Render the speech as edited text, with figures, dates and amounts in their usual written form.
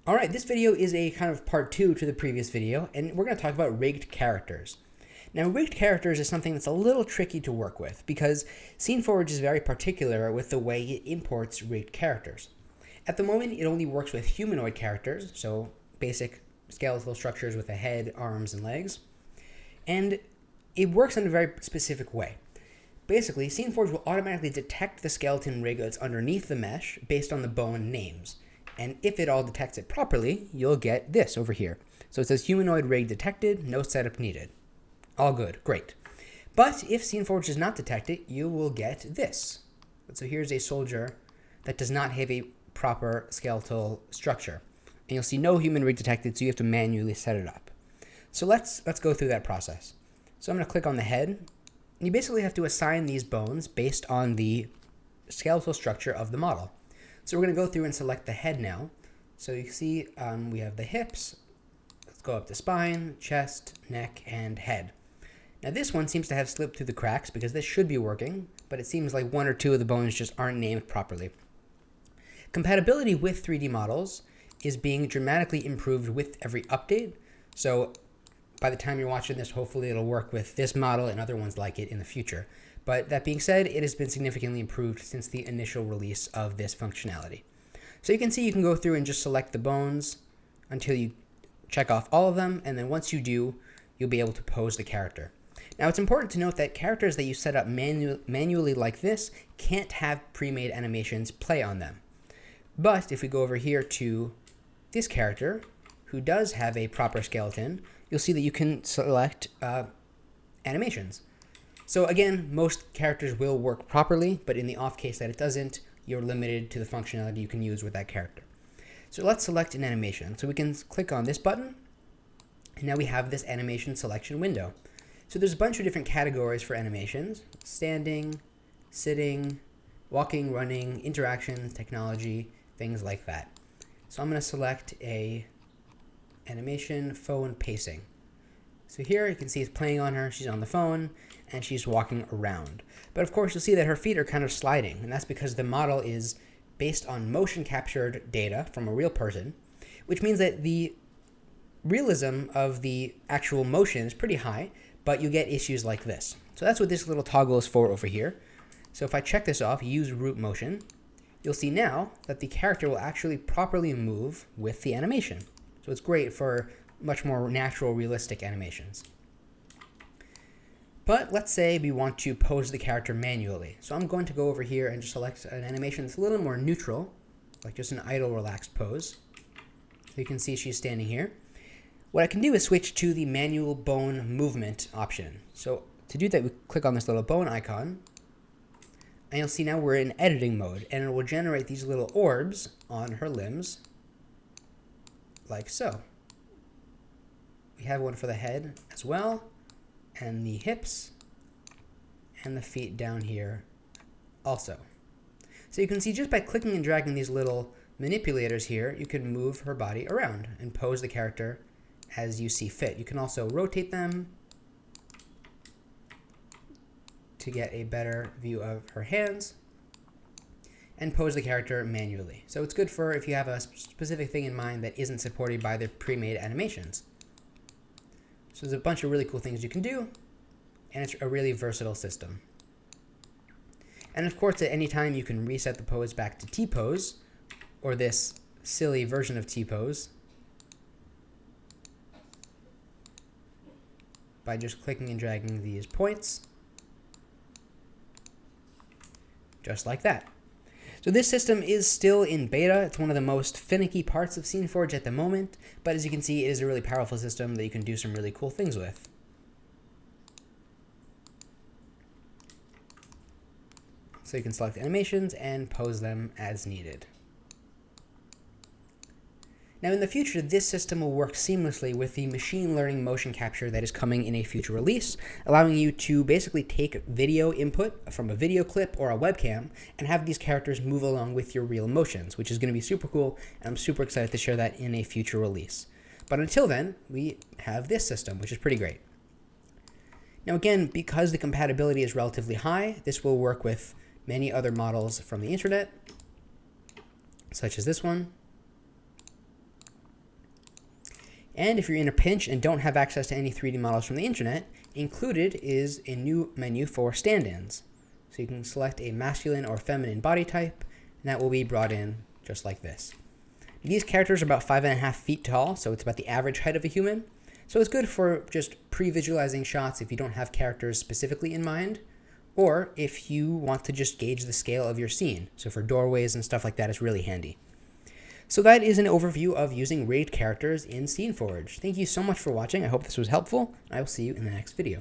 All right, this video is a kind of part two to the previous video, and we're going to talk about rigged characters. Now, rigged characters is something that's a little tricky to work with because SceneForge is very particular with the way it imports rigged characters. At the moment, it only works with humanoid characters, so basic skeletal structures with a head, arms, and legs, and it works in a very specific way. Basically, SceneForge will automatically detect the skeleton rig that's underneath the mesh based on the bone names. And if it all detects it properly, you'll get this over here. So it says humanoid rig detected, no setup needed. All good, great. But if SceneForge does not detect it, you will get this. So here's a soldier that does not have a proper skeletal structure. And you'll see no human rig detected, so you have to manually set it up. So let's go through that process. So I'm going to click on the head. You basically have to assign these bones based on the skeletal structure of the model. So we're going to go through and select the head now. So you see we have the hips. Let's go up to spine, chest, neck, and head. Now this one seems to have slipped through the cracks because this should be working, but it seems like one or two of the bones just aren't named properly. Compatibility with 3D models is being dramatically improved with every update. So by the time you're watching this, hopefully it'll work with this model and other ones like it in the future. But that being said, it has been significantly improved since the initial release of this functionality. So you can see you can go through and just select the bones until you check off all of them, and then once you do, you'll be able to pose the character. Now it's important to note that characters that you set up manually like this can't have pre-made animations play on them. But if we go over here to this character, who does have a proper skeleton, you'll see that you can select animations. So again, most characters will work properly, but in the off case that it doesn't, you're limited to the functionality you can use with that character. So let's select an animation. So we can click on this button, and now we have this animation selection window. So there's a bunch of different categories for animations: standing, sitting, walking, running, interactions, technology, things like that. So I'm going to select a animation, phone pacing. So here you can see it's playing on her, she's on the phone, and she's walking around. But of course you'll see that her feet are kind of sliding, and that's because the model is based on motion captured data from a real person, which means that the realism of the actual motion is pretty high, but you get issues like this. So that's what this little toggle is for over here. So if I check this off, use root motion, you'll see now that the character will actually properly move with the animation. So it's great for much more natural, realistic animations. But let's say we want to pose the character manually. So I'm going to go over here and just select an animation that's a little more neutral, like just an idle, relaxed pose. So you can see she's standing here. What I can do is switch to the manual bone movement option. So to do that, we click on this little bone icon, and you'll see now we're in editing mode, and it will generate these little orbs on her limbs, like so. We have one for the head as well, and the hips, and the feet down here also. So you can see just by clicking and dragging these little manipulators here, you can move her body around and pose the character as you see fit. You can also rotate them to get a better view of her hands and pose the character manually. So it's good for if you have a specific thing in mind that isn't supported by the pre-made animations. So there's a bunch of really cool things you can do, and it's a really versatile system. And of course, at any time you can reset the pose back to T-pose, or this silly version of T-pose, by just clicking and dragging these points, just like that. So this system is still in beta. It's one of the most finicky parts of SceneForge at the moment, but as you can see, it is a really powerful system that you can do some really cool things with. So you can select animations and pose them as needed. Now in the future, this system will work seamlessly with the machine learning motion capture that is coming in a future release, allowing you to basically take video input from a video clip or a webcam and have these characters move along with your real motions, which is going to be super cool, and I'm super excited to share that in a future release. But until then, we have this system, which is pretty great. Now again, because the compatibility is relatively high, this will work with many other models from the internet, such as this one. And if you're in a pinch and don't have access to any 3D models from the internet, included is a new menu for stand-ins. So you can select a masculine or feminine body type, and that will be brought in just like this. These characters are about 5.5 feet tall, so it's about the average height of a human. So it's good for just pre-visualizing shots if you don't have characters specifically in mind, or if you want to just gauge the scale of your scene. So for doorways and stuff like that, it's really handy. So that is an overview of using rigged characters in SceneForge. Thank you so much for watching. I hope this was helpful. I will see you in the next video.